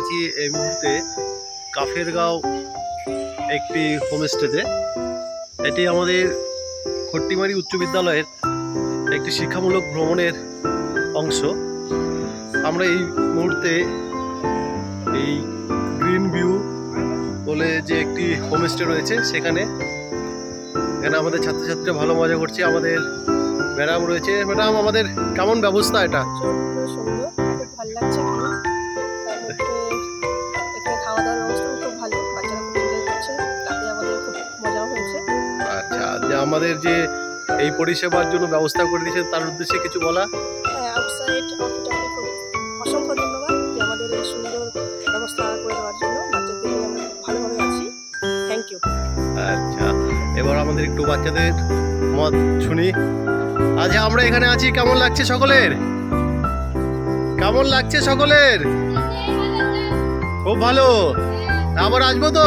আছি এই মুহূর্তে কাফেরগাঁও একটি হোমস্টেতে। এটি আমাদের খট্টিমারি উচ্চ বিদ্যালয়ের একটি শিক্ষামূলক ভ্রমণের অংশ। আমরা এই মুহূর্তে এই গ্রিন ভিউ বলে যে একটি হোমস্টে রয়েছে সেখানে আমাদের ছাত্রছাত্রীরা ভালো মজা করছে। আমাদের ম্যাডাম রয়েছে। ম্যাডাম, আমাদের কেমন ব্যবস্থা এটা? সুন্দর, খুব ভালো লাগছে। এখানে খাওয়া দাওয়ার ব্যবস্থা খুব ভালো, বাচ্চারা খুব এনজয় করছে, তাতে আমাদের খুব মজাও হয়েছে। আচ্ছা, যে আমাদের যে এই পরিষেবার জন্য ব্যবস্থা করে দিয়েছে তার উদ্দেশ্যে কিছু বলা? হ্যাঁ, আউটসাইড হসপিটালকে খুব অসংখ্য ধন্যবাদ যে আমাদের এই সুন্দর ব্যবস্থা করে দেওয়ার জন্য। বাচ্চাদের নিয়ে আমরা খুব ভালোভাবে আছি। Thank you. আচ্ছা, এবার আমাদের একটু বাচ্চাদের মত শুনি। আজ আমরা এখানে আছি, কেমন লাগছে সকলের? কেমন লাগছে সকলের? খুব ভালো। আবার আসবো তো?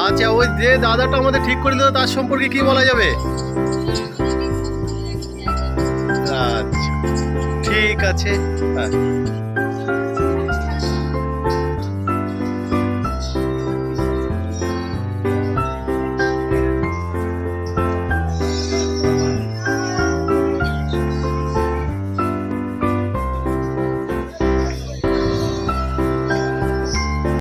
আচ্ছা, ওই যে দাদাটা আমাদের ঠিক করে দিল তার সম্পর্কে কি বলা যাবে? আচ্ছা, ঠিক আছে। হ্যাঁ।